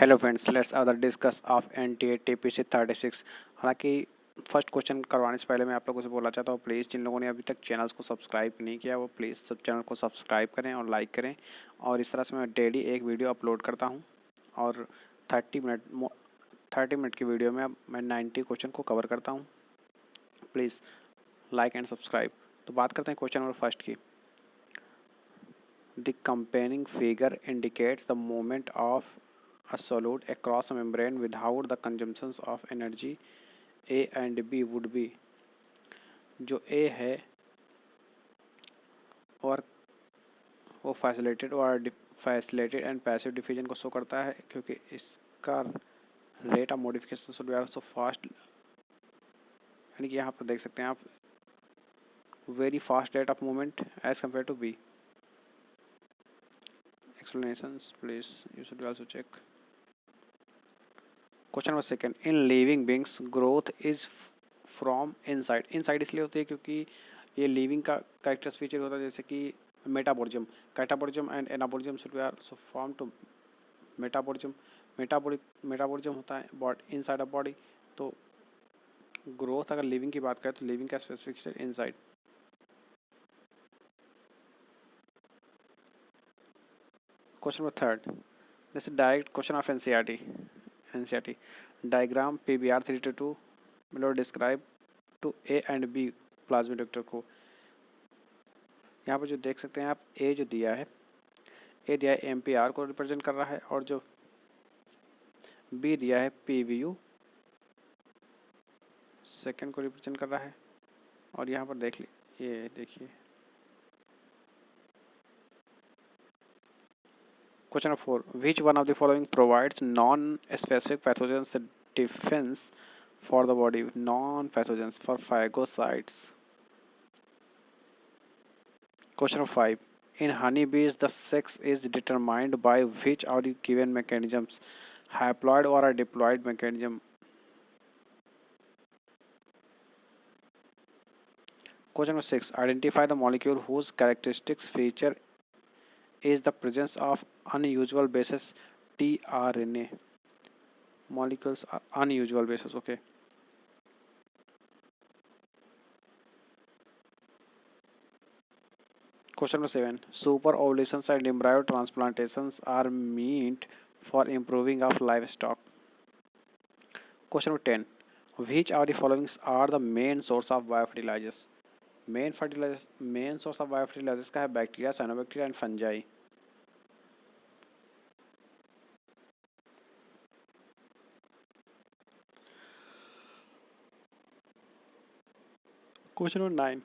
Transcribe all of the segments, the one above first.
Hello friends, let's other discuss of NTA TPC 36। हालांकि first question करवाने से पहले मैं आप लोगों से बोलना चाहता हूँ, प्लीज़ जिन लोगों ने अभी तक चैनल्स को सब्सक्राइब नहीं किया वो प्लीज़ सब चैनल को सब्सक्राइब करें और लाइक करें। और इस तरह से मैं डेली एक वीडियो अपलोड करता हूँ और 30 मिनट की वीडियो में अब मैं 90 क्वेश्चन को कवर करता हूँ। Please like and subscribe. तो बात करते हैं क्वेश्चन नंबर फर्स्ट की। The comparing figure indicates the movement of a solute across a membrane without the consumptions of energy. A and B would be, जो A है और वो फैसिलेटेड एंड पैसिव डिफ्यूजन को शो करता है, क्योंकि इसका rate of modification should be also fast, यानी कि यहाँ पर देख सकते हैं आप very fast rate of movement as compare to B. Explanations please you should also check. Question number second, in living beings growth is from inside. Inside इसलिए होती है क्योंकि ये लिविंग का कैरेक्टर्स फीचर होता है, जैसे कि metabolism, catabolism and anabolism should be also form to metabolism. Metabolism होता है बॉडी इनसाइड ऑफ बॉडी। तो ग्रोथ अगर लिविंग की बात करें तो लिविंग का specification inside. Question number third, this is direct question of NCERT. Diagram PBR 322 below describe to A and B plasma reactor को। यहाँ पर जो देख सकते हैं आप, ए जो दिया है, ए दिया है MPR को रिप्रेजेंट कर रहा है, और जो बी दिया है PVU सेकेंड को रिप्रेजेंट कर रहा है। और यहाँ पर देख ली, ये देखिए question number four, which one of the following provides non specific pathogens defence for the body. Non pathogens for phagocytes. Question number five, in honeybees the sex is determined by which of the given mechanisms, haploid or a diploid mechanism. Question number 6, identify the molecule whose characteristics feature is the presence of unusual bases tRNA. Molecules are unusual bases, okay. Question number 7, super ovulations and embryo transplantations are meant for improving of livestock. Question number 10, which of the following are the main source of biofertilizers? Main source of biofertilizers का है bacteria, cyanobacteria and fungi. Question number 9,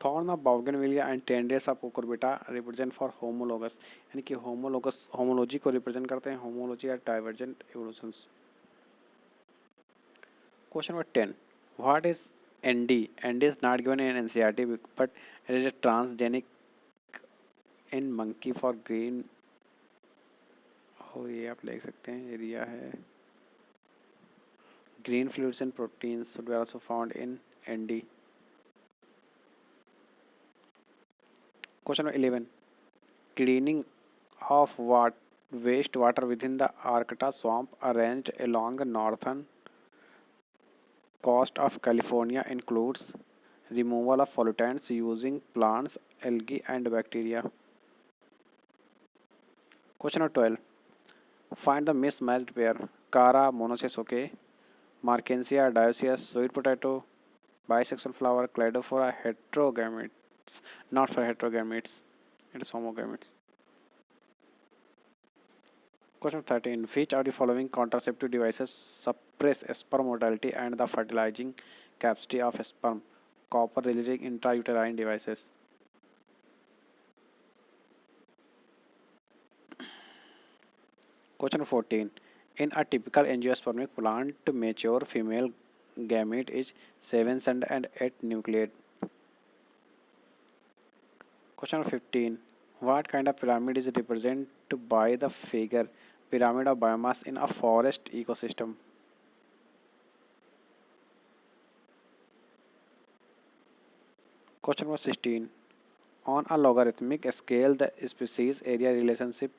thorn of bougainvillea and tendrils of cucurbita represent for homologous, यानी कि homology को represent करते हैं, homology या divergent evolutions. Question number 10, what is ND? ND is not given in NCERT but it is a transgenic in monkey for green. ये आप देख सकते हैं, ये दिया है green fluorescent proteins should be also found in ND. Question number 11, cleaning of waste water within the Arcata swamp arranged along the northern coast of California includes removal of pollutants using plants, algae and bacteria. Question number 12, find the mismatched pair Cara monocoque, Markensia dioecious, sweet potato, bisexual flower, Cladophora heterogametes. Not for heterogametes, it is homogametes. Question 13, which of the following contraceptive devices suppress sperm motility and the fertilizing capacity of sperm? Copper releasing intrauterine devices. Question 14, in a typical angiospermic plant, mature female gamete is 7 cent and 8 nucleate. Question 15, what kind of pyramid is represented by the figure pyramid of biomass in a forest ecosystem? Question number 16, on a logarithmic scale the species area relationship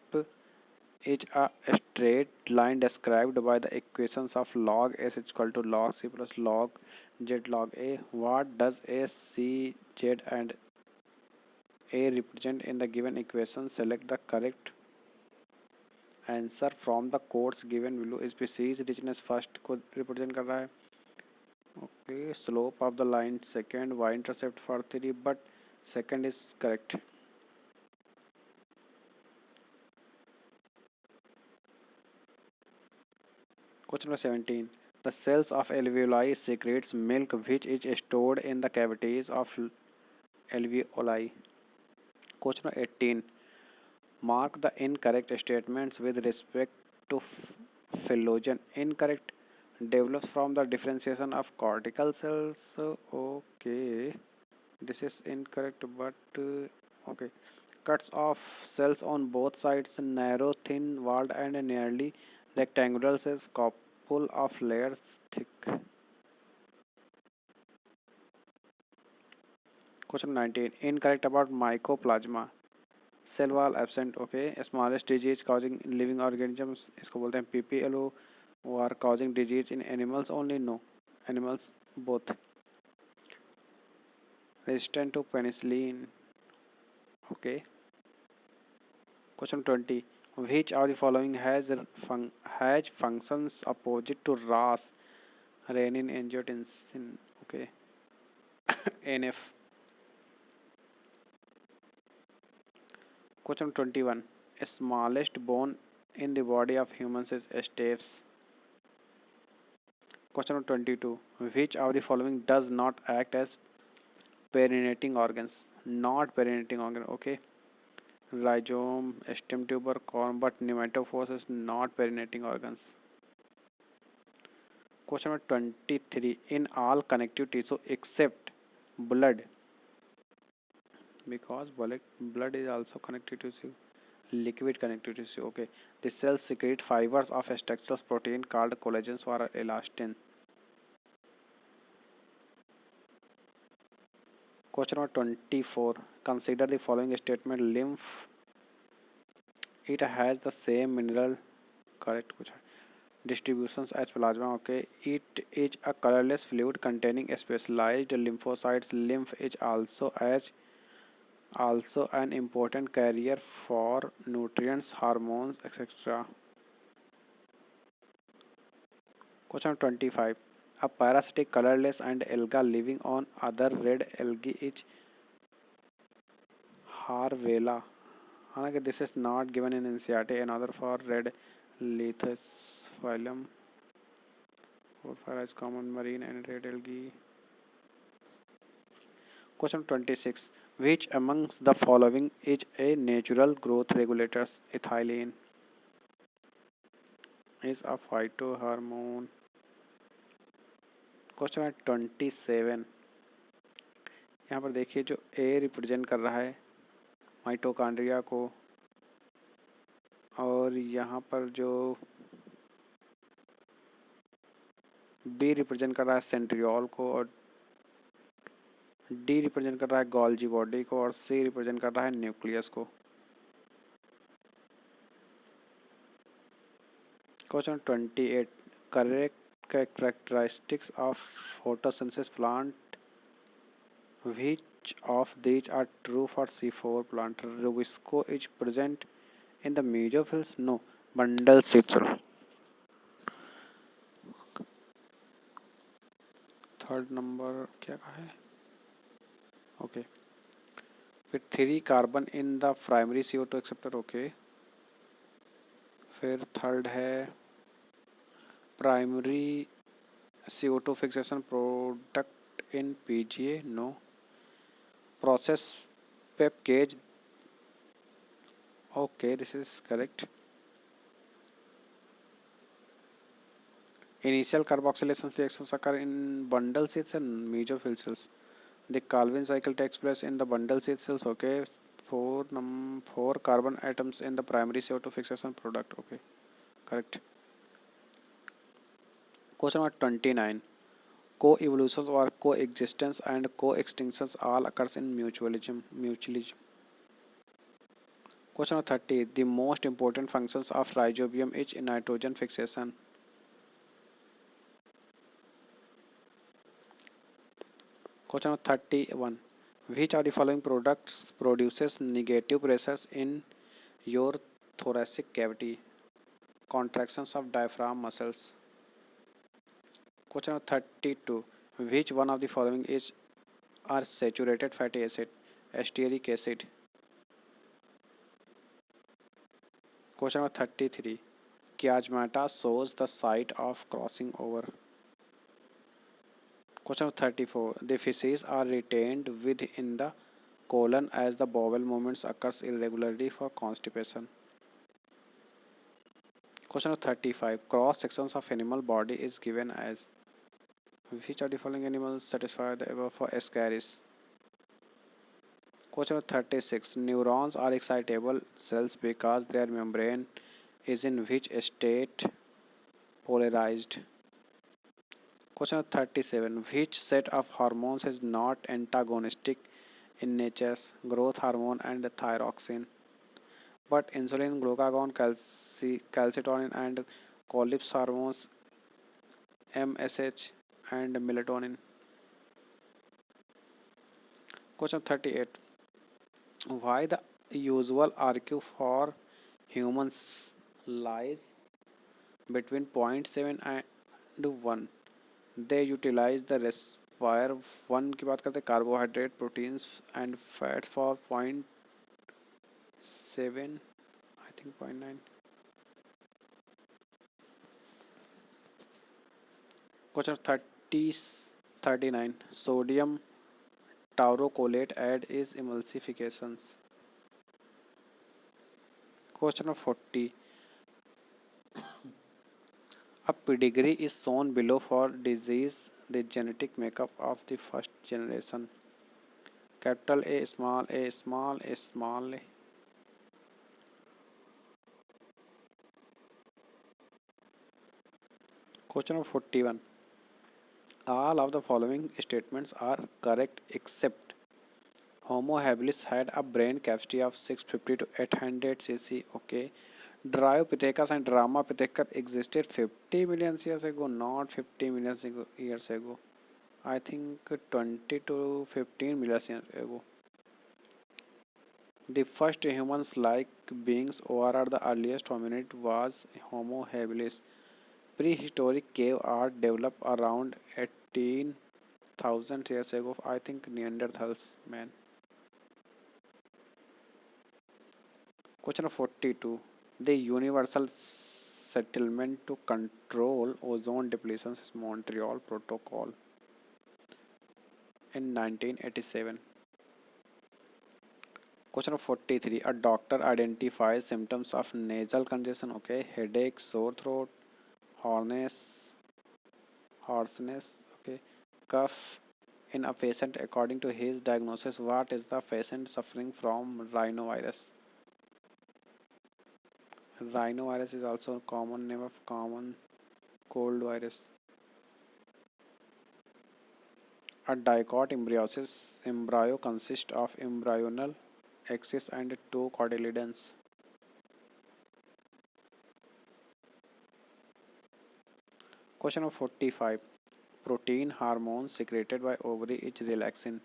is a straight line described by the equations of log s is equal to log c plus log z log a. What does a, c, z and a represent in the given equation? Select the correct answer from the codes given below. Species richness first को represent कर रहा है. Okay, slope of the line second, Y intercept for three, but second is correct. Question number 17. The cells of alveoli secretes milk which is stored in the cavities of alveoli. Question number 18. Mark the incorrect statements with respect to phyllogen. Incorrect develops from the differentiation of cortical cells. Okay, this is incorrect, but okay. Cuts of cells on both sides, narrow, thin walled, and nearly rectangular cells, couple of layers thick. Question 19. Incorrect about mycoplasma. Cell wall absent. Okay, smallest disease causing living organisms, इसको बोलते हैं PPLO. Are causing disease in animals only? No, animals both. Resistant to penicillin. Okay. Question 20. Which of the following has functions opposite to RAAS? Renin, angiotensin. Okay. NF. Question 21. Smallest bone in the body of humans is stapes. Question 22. Which of the following does not act as perinating organs? Not perinating organ. Okay. Rhizome, stem tuber, corm, but pneumatophores is not perinating organs. Question 23. In all connective tissue except blood, because blood is also connective tissue, liquid connective tissue. Okay, the cells secrete fibers of structural protein called collagens or elastin. Question number 24. Consider the following statement. Lymph, it has the same mineral, correct, distributions as plasma. Okay, it is a colorless fluid containing specialized lymphocytes. Lymph is also an important carrier for nutrients, hormones, etc. Question 25. A parasitic colorless and alga living on other red algae is Harvella. However, this is not given in NCERT. Another for red Lithus phylum. Porphyra is common marine and red algae. Question 26. Which amongst the following is a natural growth regulator? Ethylene is a phytohormone. Question 27. यहाँ पर देखिए जो A represent कर रहा है mitochondria को, और यहाँ पर जो बी रिप्रेजेंट कर रहा है सेंट्रियोल को, और डी रिप्रेजेंट कर रहा है गोल्जी बॉडी को, और सी रिप्रेजेंट कर रहा है न्यूक्लियस को. Question 28. Correct characteristics of photosynthesis plant. Which of these are true for C4 plant? Rubisco is present in the mesophyll? No, bundle seed cell. Third number क्या कहा है? ओके. फिर 3 carbon in the primary CO2 acceptor. Okay. फिर third है primary CO2 fixation product in PGA. No. Process pep cage. Okay, this is correct. Initial carboxylation reactions occur in bundle seed and mesophyll cells. The Calvin cycle takes place in the bundle seed cells. Okay. Four carbon atoms in the primary CO2 fixation product. Okay, correct. Question number 29. Co-evolutions or coexistence and co-extinctions all occurs in mutualism. Question number 30. The most important functions of rhizobium is nitrogen fixation. Question number 31. Which of the following products produces negative pressures in your thoracic cavity? Contractions of diaphragm muscles. Question number 32. Which one of the following is are saturated fatty acid? Stearic acid. Question number 33. Chiasmata shows the site of crossing over. Question number 34. The feces are retained within the colon as the bowel movements occurs irregularly for constipation. Question number 35. Cross sections of animal body is given as which of the following animals satisfy the above for Ascaris? Question number 36. Neurons are excitable cells because their membrane is in which state polarized? Question number 37. Which set of hormones is not antagonistic in nature? Growth hormone and thyroxine. But insulin, glucagon, calcitonin, and Colip's hormones, MSH, and melatonin. Question 38. Why the usual RQ for humans lies between 0.7 and 1? They utilize the reservoir 1 की बात करते हैं carbohydrate proteins and fat for 0.7 I think 0.9. Question 39. Sodium taurocolate add is emulsifications. Question number 40. A pedigree is shown below for disease, the genetic makeup of the first generation. Capital A, small a, small a, small a. Question number 41. All of the following statements are correct except Homo habilis had a brain capacity of 650 to 800 cc. Okay. Dryopithecus and Dramapithecus existed 50 million years ago, not 50 million years ago. I think 20 to 15 million years ago. The first humans-like beings, or the earliest hominid, was Homo habilis. Prehistoric cave art developed around 18,000 years ago. I think Neanderthals, man. Question 42. The universal settlement to control ozone depletion is Montreal Protocol in 1987. Question 43. A doctor identifies symptoms of nasal congestion. Okay, headache, sore throat, hoarseness. Okay, cough in a patient. According to his diagnosis, what is the patient suffering from? Rhinovirus. Rhinovirus is also a common name of common cold virus. A dicot embryo consists of embryonal axis and two cotyledons. Question of 45. Protein hormone secreted by ovary is relaxin.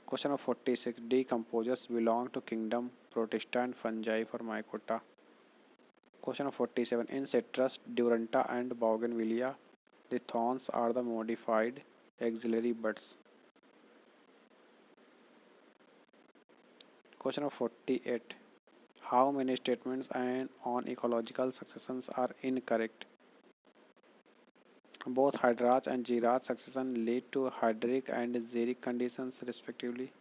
Question of 46. Decomposers belong to kingdom Protista and fungi for mycota. Question of 47. In citrus, Duranta and Bougainvillea, the thorns are the modified axillary buds. Question of 48. How many statements on ecological successions are incorrect? Both Hydrarch and Girard succession lead to hydric and xeric conditions respectively.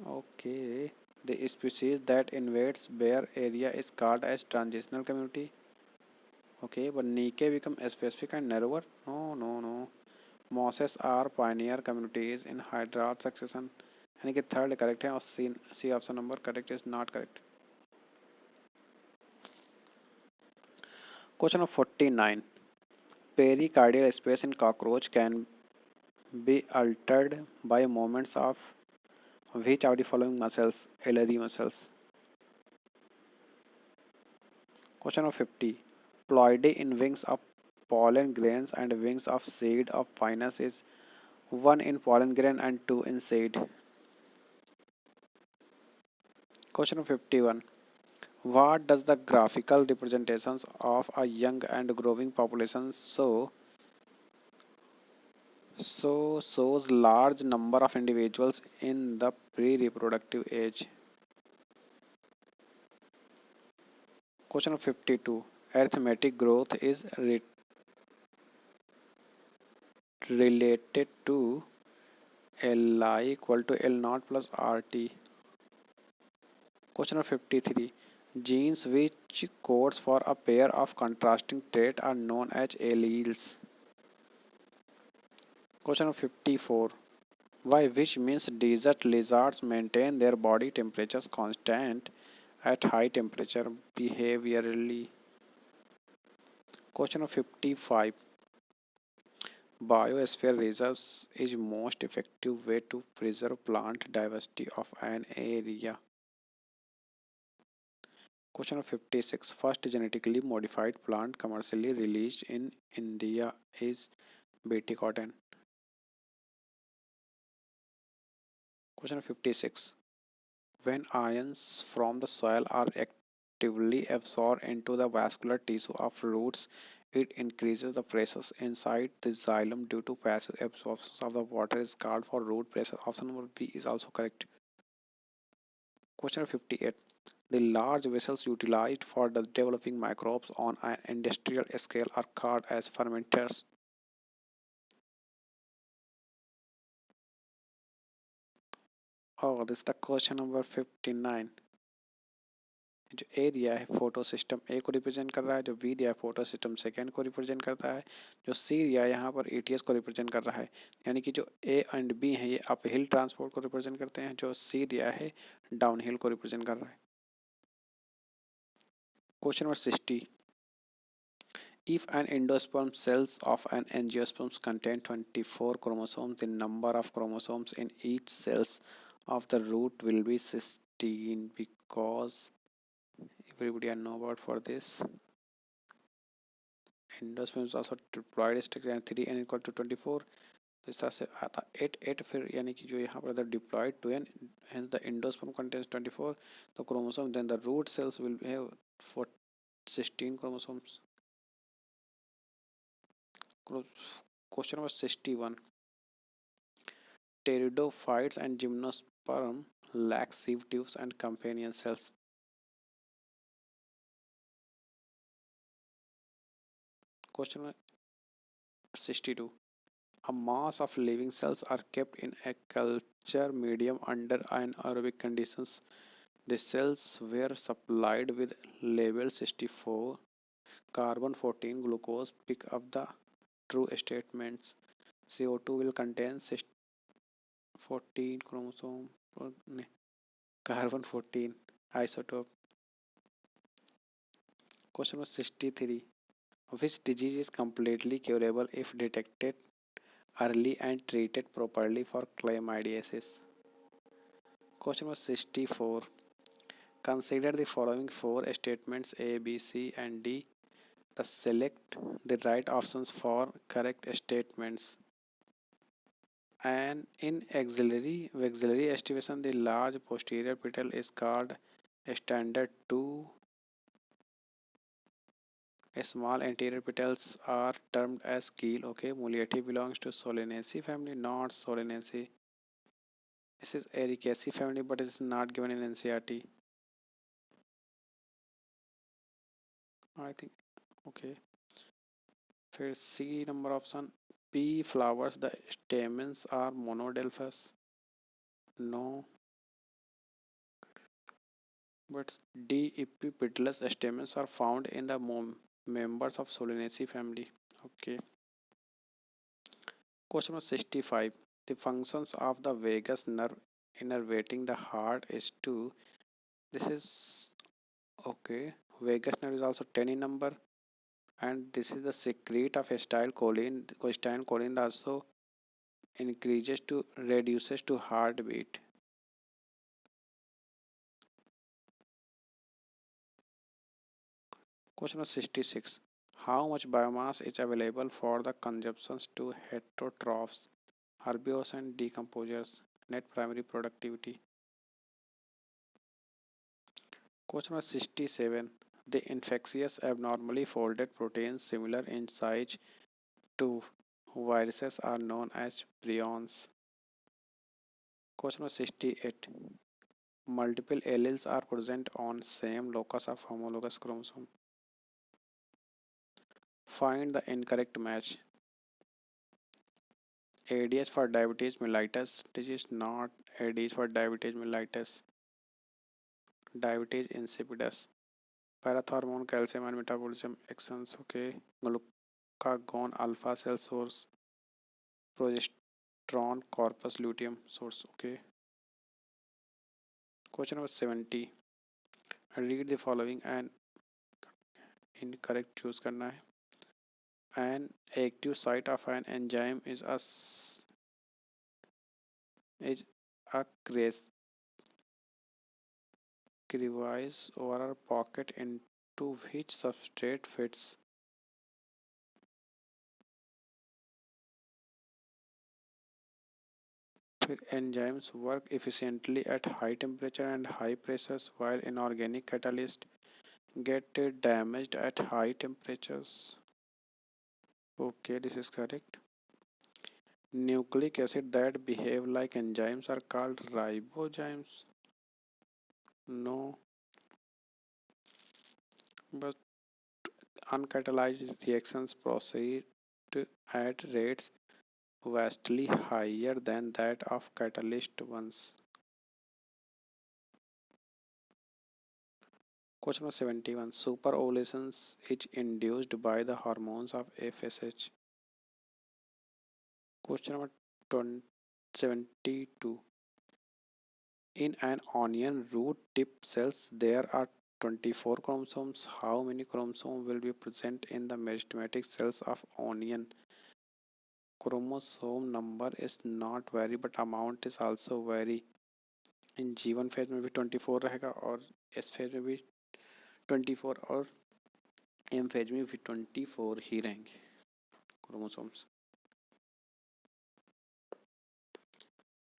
Okay. The species that invades bare area is called as transitional community. Okay, but Nike become specific and narrower? No, no, no. Mosses are pioneer communities in Hydrarch succession. यानी कि third correct है और C option number correct is not correct. Question of 49. Pericardial space in cockroach can be altered by movements of Which of the following muscles? Ellery muscles. Question of 50. Ploidy in wings of pollen grains and wings of seed of pinus is 1 in pollen grain and 2 in seed. Question of 51. What does the graphical representations of a young and growing population shows large number of individuals in the pre-reproductive age? Question of 52. Arithmetic growth is related to Li equal to L naught plus RT. Question of 53. Genes which codes for a pair of contrasting traits are known as alleles. Question of 54. Why which means desert lizards maintain their body temperatures constant at high temperature behaviorally. Question of 55. Biosphere reserves is most effective way to preserve plant diversity of an area. Question of 56. First genetically modified plant commercially released in India is Bt cotton. Question of 56. When ions from the soil are actively absorbed into the vascular tissue of roots, it increases the pressure inside the xylem due to passive absorption of the water is called for root pressure. Option number B is also correct. Question 58. The large vessels utilized for the developing microbes on an industrial scale are called as fermenters. Oh, this is the question number 59. जो ए दिया है photo system ए को represent कर रहा है, जो B दिया है फोटो सिस्टम सेकेंड को रिप्रेजेंट करता है, जो सी दिया है यहाँ पर ईटीएस को रिप्रेजेंट कर रहा है। यानी कि जो ए एंड बी हैं ये अप हिल ट्रांसपोर्ट को रिप्रेजेंट करते हैं, जो सी दिया है डाउन हिल को रिप्रेजेंट कर रहा है। Question number 60. If an endosperm cells of an angiosperm contain 24 chromosomes, the number of chromosomes in each cells of the root will be 16 because everybody know about for this. Endosperm is also diploid structure and 3n equal to 24. तो इस तरह से आता 8 फिर यानी कि जो यहाँ पर diploid 2n, hence the endosperm contains 24 the chromosome, then the root cells will have for 16 chromosomes. Question number 61. Pteridophytes and gymnosperm lack sieve tubes and companion cells. Question number 62. A mass of living cells are kept in a culture medium under anaerobic conditions. The cells were supplied with label 64 carbon 14 glucose. Pick up the true statements. CO2 will contain 14 chromosome, carbon 14 isotope. Question number 63. Which disease is completely curable if detected early and treated properly for chlamydiasis? Question number 64. Consider the following four statements A, B, C, and D. Select the right options for correct statements. And in axillary estivation, the large posterior petal is called standard 2. Small anterior petals are termed as keel. Okay, Muliaceae belongs to Solanaceae family, not Solanaceae. This is Ericaceae family, but it is not given in NCERT. I think okay. फिर C number option. P flowers. The stamens are monodelphous. No. But D epipetalous stamens are found in the members of Solanaceae family. Okay. Question number 65. The functions of the vagus nerve innervating the heart is to. This is okay. Vagus nerve is also 10 in number, and this is the secret of acetylcholine. Acetylcholine also increases to reduces to heartbeat. Question number 66. How much biomass is available for the consumptions to heterotrophs, herbivores and decomposers? Net primary productivity. Question number 67. The infectious abnormally folded proteins similar in size to viruses are known as prions. Question number 68. Multiple alleles are present on same locus of homologous chromosome. Find the incorrect match. ADH for diabetes mellitus. This is not ADH for diabetes mellitus. Diabetes insipidus. Parathormone, calcium and metabolism actions. Okay. Glucagon, alpha cell source. Progesterone, corpus luteum source. Okay. Question number 70. Read the following and incorrect choose करना है. An active site of an enzyme is a crevice or a pocket into which substrate fits. Enzymes work efficiently at high temperature and high pressures while inorganic catalysts get damaged at high temperatures. Okay, this is correct. Nucleic acid that behave like enzymes are called ribozymes. No, but uncatalyzed reactions proceed at rates vastly higher than that of catalyzed ones. Question number 71. Superovulation is induced by the hormones of FSH. Question number 72. In an onion root tip cells, there are 24 chromosomes. How many chromosomes will be present in the meristematic cells of onion? Chromosome number is not vary but amount is also vary. In G1 phase में भी 24 रहेगा और S phase में भी 24 और M phase में भी 24 ही रहेंगे chromosomes.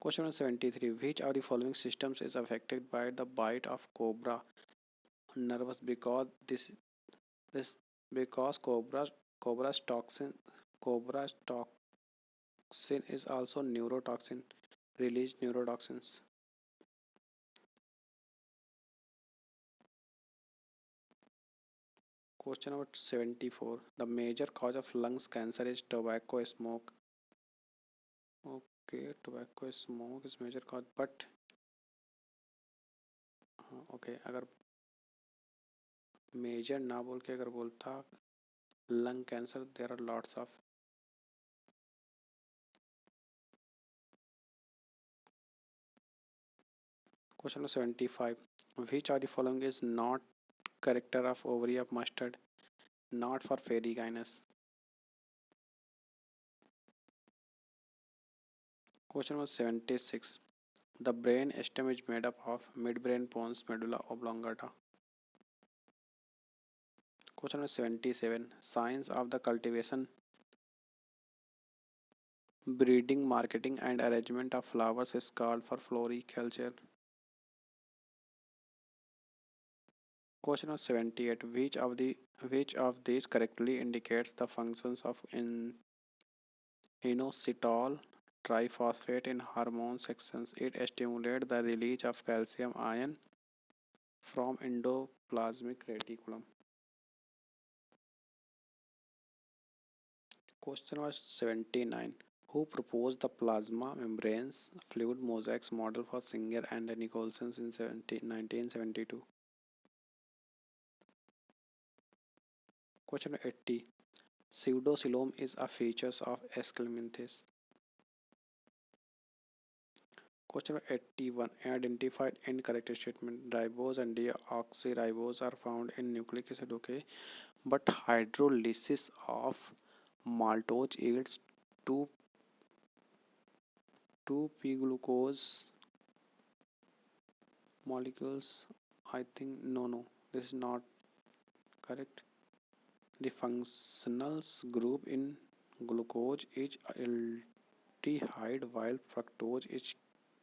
Question number 73. Which of the following systems is affected by the bite of cobra? Nervous this because cobra's toxin is also neurotoxin. Release neurotoxins. Question number 74. The major cause of lungs cancer is tobacco smoke. Okay, tobacco smoke is major cause, but okay, अगर major ना बोल के अगर बोलता lung cancer, there are lots of. Question number 75. Which of the following is not character of ovary of mustard? Not for ferriginous. Question number 76. The brain stem is made up of midbrain, pons, medulla oblongata. Question number 77. Science of the cultivation, breeding, marketing and arrangement of flowers is called for floriculture. Question number 78. Which of these correctly indicates the functions of inositol triphosphate in hormone sections? It stimulates the release of calcium ion from endoplasmic reticulum. Question number 79. Who proposed the plasma membranes fluid mosaics model for Singer and Nicholson in 1972? Question 80. Pseudocoelom is a feature of Aschelminthis. Question 81. Identified incorrect statement. Ribose and deoxyribose are found in nucleic acid. Okay, but hydrolysis of maltose yields 2 p glucose molecules. I think no, this is not correct. The functional group in glucose is aldehyde while fructose is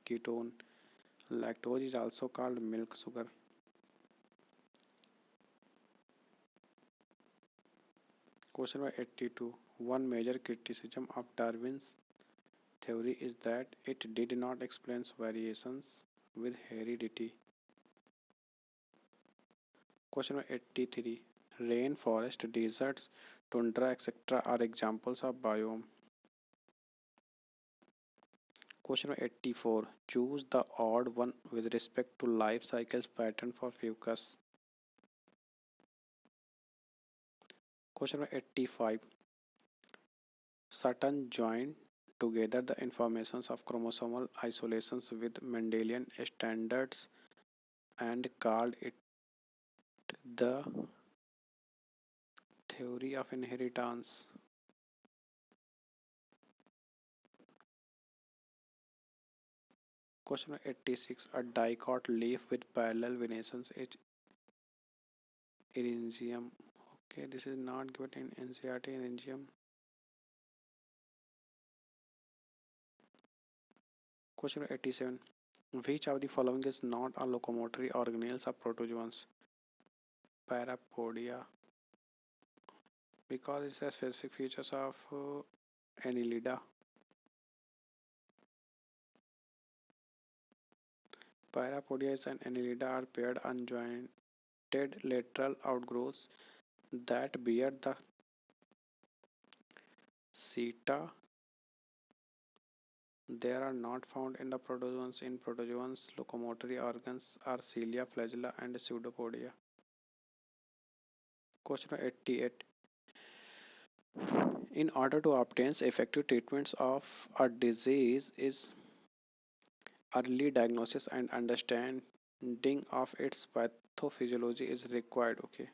ketone. Lactose is also called milk sugar. Question number 82. One major criticism of Darwin's theory is that it did not explain variations with heredity. Question number 83. Rainforest, deserts, tundra, etc. are examples of biome. Question number 84. Choose the odd one with respect to life cycles pattern for fucus. Question number 85. Sutton joined together the informations of chromosomal isolations with Mendelian standards and called it the theory of inheritance. Question 86. A dicot leaf with parallel venations is Eryngium. Okay, this is not given in NCERT. Eryngium. Question 87. Which of the following is not a locomotory organelles of protozoans? Parapodia. Because it has specific features of Annelida. Parapodia and Annelida are paired unjointed lateral outgrowths that bear the seta. They are not found in the protozoans. In protozoans, locomotory organs are cilia, flagella, and pseudopodia. Question 88. In order to obtain effective treatments of a disease, is early diagnosis and understanding of its pathophysiology is required. Okay.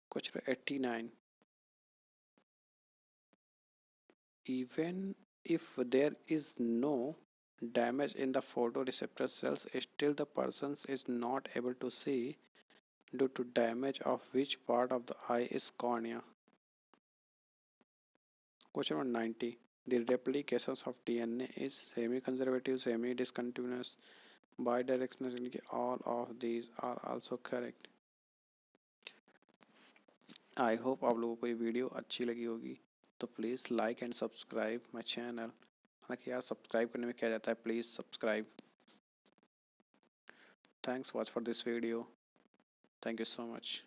Question 89. Even if there is no damage in the photoreceptor cells, still the person is not able to see due to damage of which part of the eye is cornea. Question 190. The replications of DNA is semi-conservative, semi-discontinuous, bidirectionally. All of these are also correct. I hope आप लोगों को ये video अच्छी लगी होगी, तो please like and subscribe my channel. हालांकि यार सब्सक्राइब करने में क्या जाता है, please subscribe. Thanks watch for this video. Thank you so much.